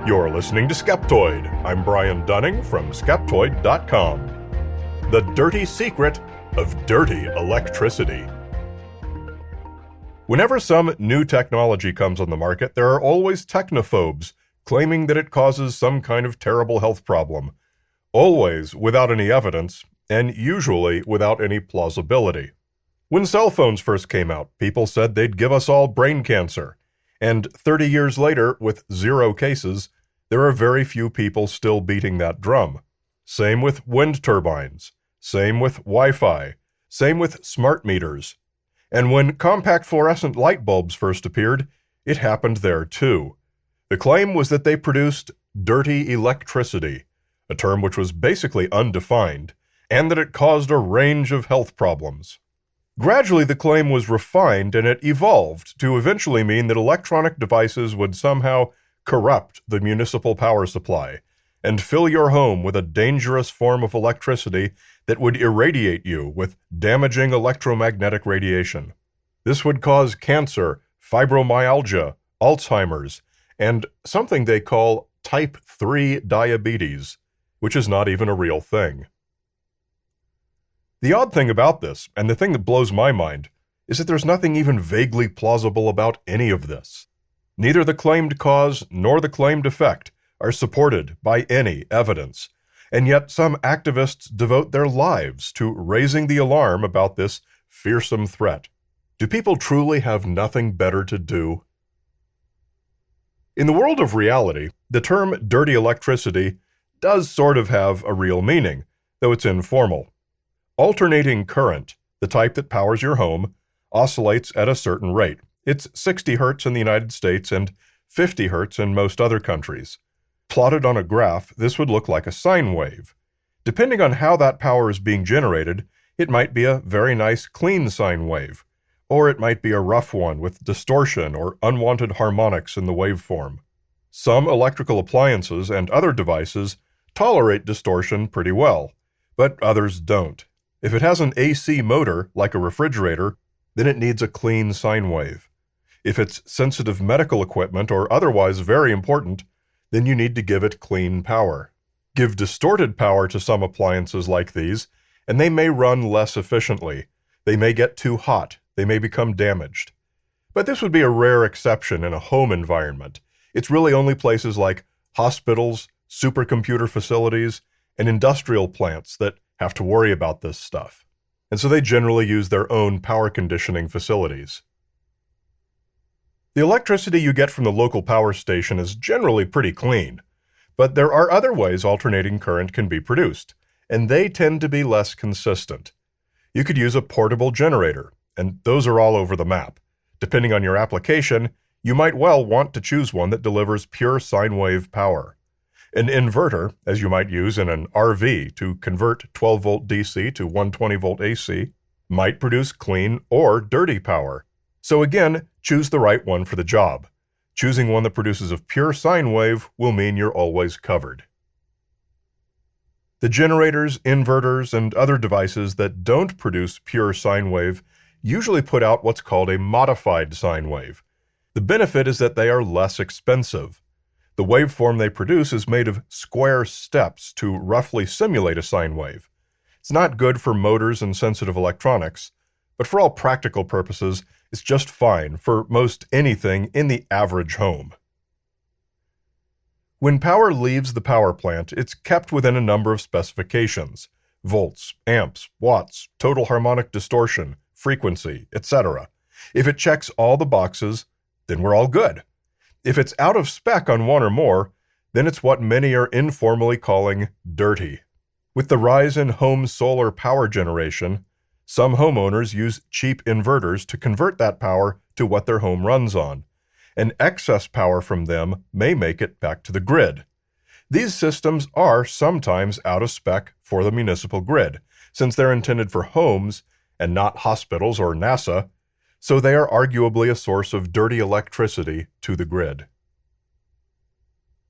You're listening to Skeptoid. I'm Brian Dunning from Skeptoid.com. The dirty secret of dirty electricity. Whenever some new technology comes on the market, there are always technophobes claiming that it causes some kind of terrible health problem, always without any evidence, and usually without any plausibility. When cell phones first came out, people said they'd give us all brain cancer. And 30 years later, with 0 cases, there are very few people still beating that drum. Same with wind turbines. Same with Wi-Fi. Same with smart meters. And when compact fluorescent light bulbs first appeared, it happened there too. The claim was that they produced dirty electricity, a term which was basically undefined, and that it caused a range of health problems. Gradually, the claim was refined and it evolved to eventually mean that electronic devices would somehow corrupt the municipal power supply and fill your home with a dangerous form of electricity that would irradiate you with damaging electromagnetic radiation. This would cause cancer, fibromyalgia, Alzheimer's, and something they call type 3 diabetes, which is not even a real thing. The odd thing about this, and the thing that blows my mind, is that there's nothing even vaguely plausible about any of this. Neither the claimed cause nor the claimed effect are supported by any evidence, and yet some activists devote their lives to raising the alarm about this fearsome threat. Do people truly have nothing better to do? In the world of reality, the term dirty electricity does sort of have a real meaning, though it's informal. Alternating current, the type that powers your home, oscillates at a certain rate. It's 60 Hz in the United States and 50 Hz in most other countries. Plotted on a graph, this would look like a sine wave. Depending on how that power is being generated, it might be a very nice clean sine wave, or it might be a rough one with distortion or unwanted harmonics in the waveform. Some electrical appliances and other devices tolerate distortion pretty well, but others don't. If it has an AC motor, like a refrigerator, then it needs a clean sine wave. If it's sensitive medical equipment or otherwise very important, then you need to give it clean power. Give distorted power to some appliances like these, and they may run less efficiently. They may get too hot. They may become damaged. But this would be a rare exception in a home environment. It's really only places like hospitals, supercomputer facilities, and industrial plants that have to worry about this stuff. And so they generally use their own power conditioning facilities. The electricity you get from the local power station is generally pretty clean, but there are other ways alternating current can be produced, and they tend to be less consistent. You could use a portable generator, and those are all over the map. Depending on your application, you might well want to choose one that delivers pure sine wave power. An inverter, as you might use in an RV to convert 12-volt DC to 120-volt AC, might produce clean or dirty power. So again, choose the right one for the job. Choosing one that produces a pure sine wave will mean you're always covered. The generators, inverters, and other devices that don't produce pure sine wave usually put out what's called a modified sine wave. The benefit is that they are less expensive. The waveform they produce is made of square steps to roughly simulate a sine wave. It's not good for motors and sensitive electronics, but for all practical purposes, it's just fine for most anything in the average home. When power leaves the power plant, it's kept within a number of specifications: volts, amps, watts, total harmonic distortion, frequency, etc. If it checks all the boxes, then we're all good. If it's out of spec on one or more, then it's what many are informally calling dirty. With the rise in home solar power generation, some homeowners use cheap inverters to convert that power to what their home runs on, and excess power from them may make it back to the grid. These systems are sometimes out of spec for the municipal grid, since they're intended for homes and not hospitals or NASA, so they are arguably a source of dirty electricity to the grid.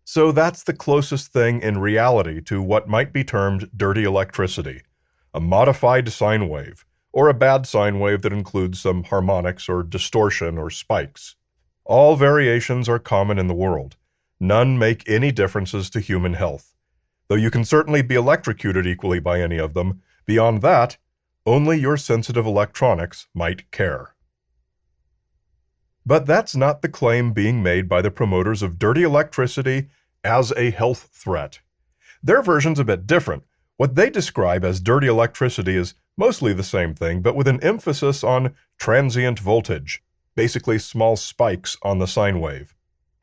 So that's the closest thing in reality to what might be termed dirty electricity, a modified sine wave, or a bad sine wave that includes some harmonics or distortion or spikes. All variations are common in the world. none make any differences to human health. Though you can certainly be electrocuted equally by any of them, beyond that, only your sensitive electronics might care. But that's not the claim being made by the promoters of dirty electricity as a health threat. Their version's a bit different. What they describe as dirty electricity is mostly the same thing, but with an emphasis on transient voltage, basically small spikes on the sine wave.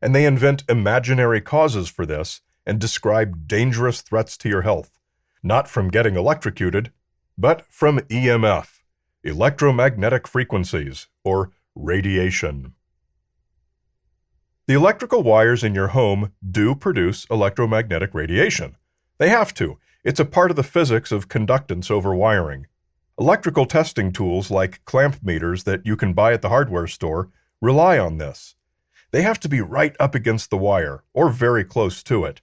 And they invent imaginary causes for this and describe dangerous threats to your health, not from getting electrocuted, but from EMF, electromagnetic frequencies, or radiation. The electrical wires in your home do produce electromagnetic radiation. They have to. It's a part of the physics of conductance over wiring. Electrical testing tools like clamp meters that you can buy at the hardware store rely on this. They have to be right up against the wire, or very close to it.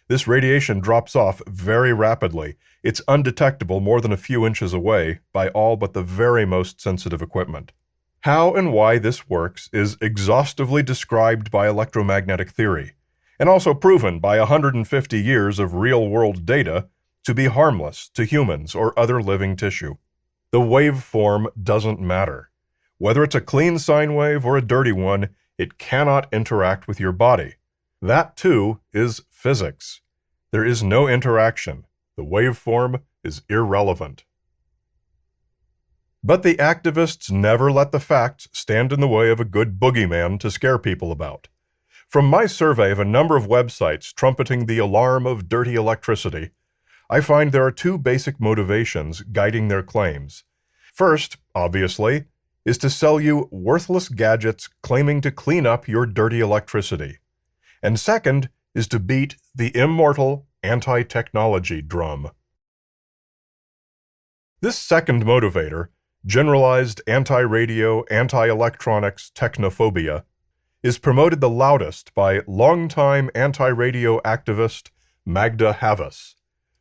This radiation drops off very rapidly. It's undetectable more than a few inches away by all but the very most sensitive equipment. How and why this works is exhaustively described by electromagnetic theory, and also proven by 150 years of real-world data to be harmless to humans or other living tissue. The waveform doesn't matter. Whether it's a clean sine wave or a dirty one, it cannot interact with your body. That, too, is physics. There is no interaction. The waveform is irrelevant. But the activists never let the facts stand in the way of a good boogeyman to scare people about. From my survey of a number of websites trumpeting the alarm of dirty electricity, I find there are two basic motivations guiding their claims. First, obviously, is to sell you worthless gadgets claiming to clean up your dirty electricity. And second is to beat the immortal anti-technology drum. This second motivator, generalized anti-radio, anti-electronics technophobia, is promoted the loudest by longtime anti-radio activist Magda Havas,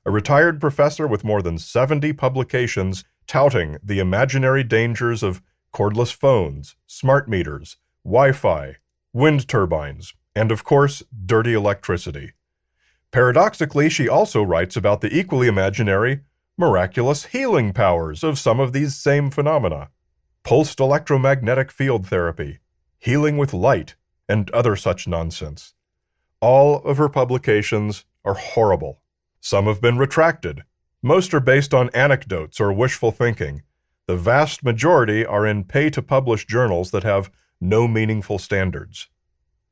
a retired professor with more than 70 publications touting the imaginary dangers of cordless phones, smart meters, Wi-Fi, wind turbines, and of course, dirty electricity. Paradoxically, she also writes about the equally imaginary, miraculous healing powers of some of these same phenomena: pulsed electromagnetic field therapy, healing with light, and other such nonsense. All of her publications are horrible. Some have been retracted. Most are based on anecdotes or wishful thinking. The vast majority are in pay-to-publish journals that have no meaningful standards.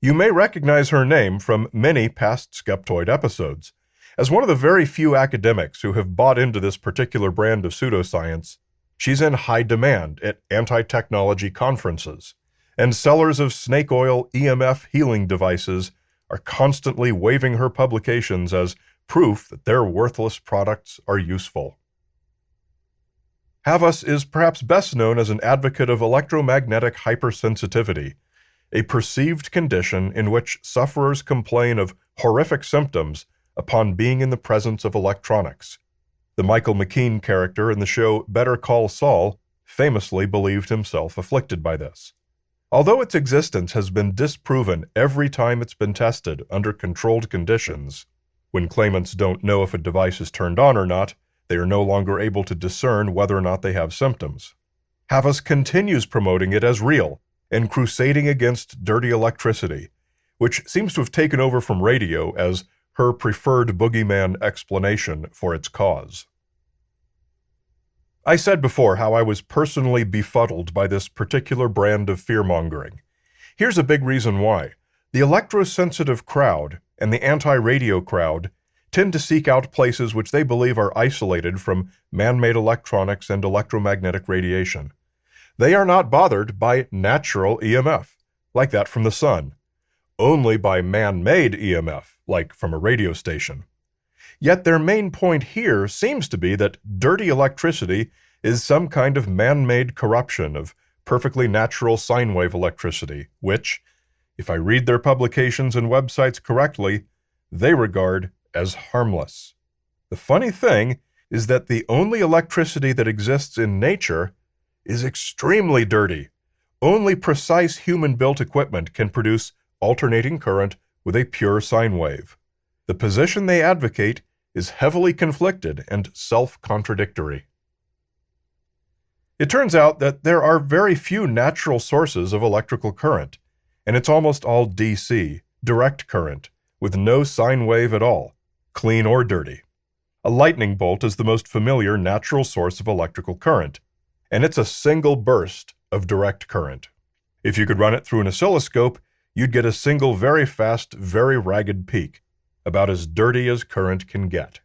You may recognize her name from many past Skeptoid episodes. As one of the very few academics who have bought into this particular brand of pseudoscience, she's in high demand at anti-technology conferences, and sellers of snake oil EMF healing devices are constantly waving her publications as proof that their worthless products are useful. Havas is perhaps best known as an advocate of electromagnetic hypersensitivity, a perceived condition in which sufferers complain of horrific symptoms upon being in the presence of electronics. The Michael McKean character in the show Better Call Saul famously believed himself afflicted by this. Although its existence has been disproven every time it's been tested under controlled conditions, when claimants don't know if a device is turned on or not, they are no longer able to discern whether or not they have symptoms. Havas continues promoting it as real and crusading against dirty electricity, which seems to have taken over from radio as her preferred boogeyman explanation for its cause. I said before how I was personally befuddled by this particular brand of fear-mongering. Here's a big reason why. The electrosensitive crowd and the anti-radio crowd tend to seek out places which they believe are isolated from man-made electronics and electromagnetic radiation. They are not bothered by natural EMF, like that from the sun, only by man-made EMF, like from a radio station. Yet their main point here seems to be that dirty electricity is some kind of man-made corruption of perfectly natural sine wave electricity, which, if I read their publications and websites correctly, they regard as harmless. The funny thing is that the only electricity that exists in nature is extremely dirty. Only precise human-built equipment can produce alternating current, with a pure sine wave. The position they advocate is heavily conflicted and self-contradictory. It turns out that there are very few natural sources of electrical current, and it's almost all DC, direct current, with no sine wave at all, clean or dirty. A lightning bolt is the most familiar natural source of electrical current, and it's a single burst of direct current. If you could run it through an oscilloscope, you'd get a single very fast, very ragged peak, about as dirty as current can get.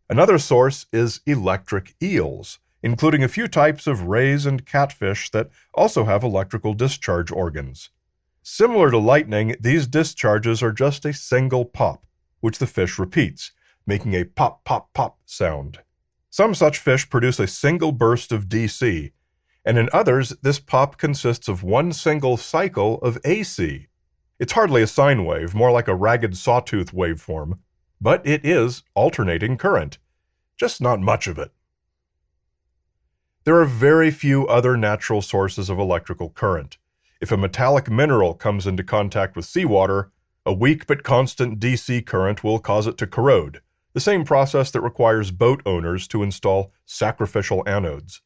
Another source is electric eels, including a few types of rays and catfish that also have electrical discharge organs. Similar to lightning, these discharges are just a single pop, which the fish repeats, making a pop, pop, pop sound. Some such fish produce a single burst of DC, and in others, this pop consists of one single cycle of AC. It's hardly a sine wave, more like a ragged sawtooth waveform, but it is alternating current, just not much of it. There are very few other natural sources of electrical current. If a metallic mineral comes into contact with seawater, a weak but constant DC current will cause it to corrode, the same process that requires boat owners to install sacrificial anodes.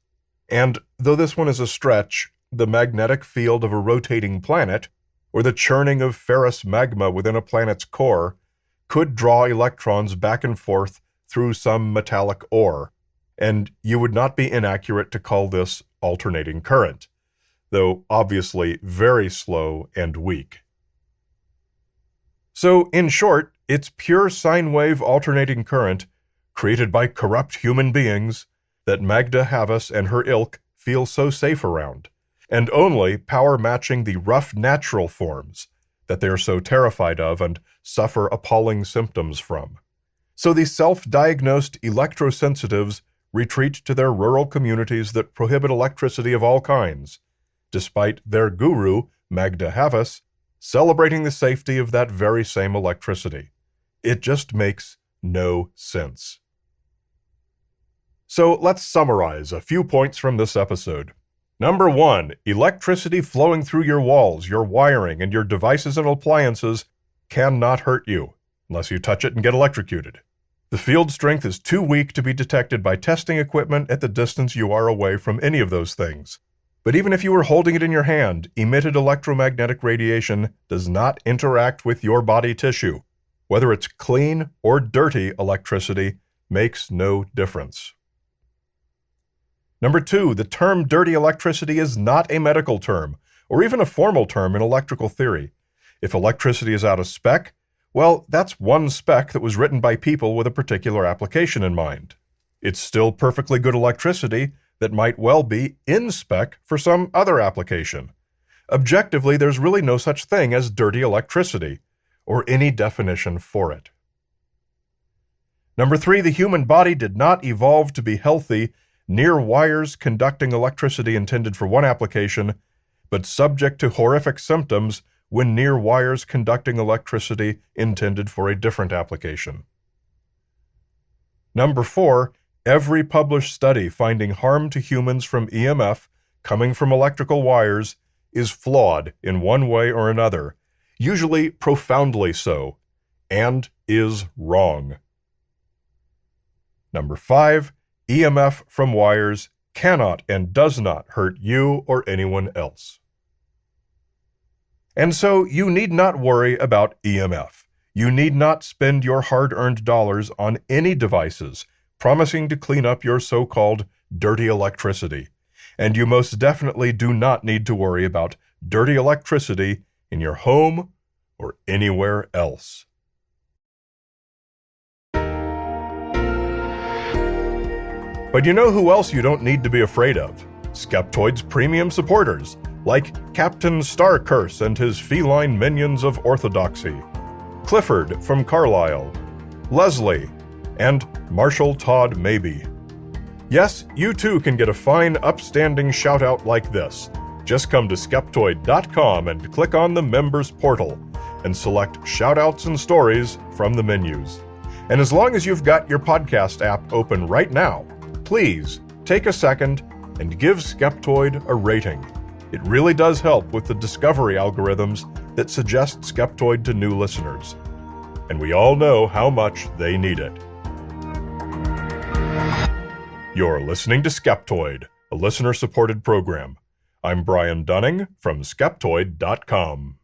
And though this one is a stretch, the magnetic field of a rotating planet, or the churning of ferrous magma within a planet's core, could draw electrons back and forth through some metallic ore, and you would not be inaccurate to call this alternating current, though obviously very slow and weak. So, in short, it's pure sine wave alternating current, created by corrupt human beings, that Magda Havas and her ilk feel so safe around, and only power matching the rough natural forms that they are so terrified of and suffer appalling symptoms from. So the self-diagnosed electrosensitives retreat to their rural communities that prohibit electricity of all kinds, despite their guru, Magda Havas, celebrating the safety of that very same electricity. It just makes no sense. So let's summarize a few points from this episode. Number 1, electricity flowing through your walls, your wiring, and your devices and appliances cannot hurt you, unless you touch it and get electrocuted. The field strength is too weak to be detected by testing equipment at the distance you are away from any of those things. But even if you were holding it in your hand, emitted electromagnetic radiation does not interact with your body tissue. Whether it's clean or dirty electricity makes no difference. Number 2, the term dirty electricity is not a medical term, or even a formal term in electrical theory. If electricity is out of spec, well, that's one spec that was written by people with a particular application in mind. It's still perfectly good electricity that might well be in spec for some other application. Objectively, there's really no such thing as dirty electricity, or any definition for it. Number 3, the human body did not evolve to be healthy near wires conducting electricity intended for one application, but subject to horrific symptoms when near wires conducting electricity intended for a different application. Number 4, every published study finding harm to humans from EMF coming from electrical wires is flawed in one way or another, usually profoundly so, and is wrong. Number 5, EMF from wires cannot and does not hurt you or anyone else. And so you need not worry about EMF. You need not spend your hard-earned dollars on any devices promising to clean up your so-called dirty electricity. And you most definitely do not need to worry about dirty electricity in your home or anywhere else. But you know who else you don't need to be afraid of? Skeptoid's premium supporters, like Captain Starcurse and his feline minions of orthodoxy, Clifford from Carlisle, Leslie, and Marshall Todd Maybe. Yes, you too can get a fine, upstanding shout-out like this. Just come to Skeptoid.com and click on the Members portal and select Shout-outs and Stories from the menus. And as long as you've got your podcast app open right now, please take a second and give Skeptoid a rating. It really does help with the discovery algorithms that suggest Skeptoid to new listeners. And we all know how much they need it. You're listening to Skeptoid, a listener-supported program. I'm Brian Dunning from Skeptoid.com.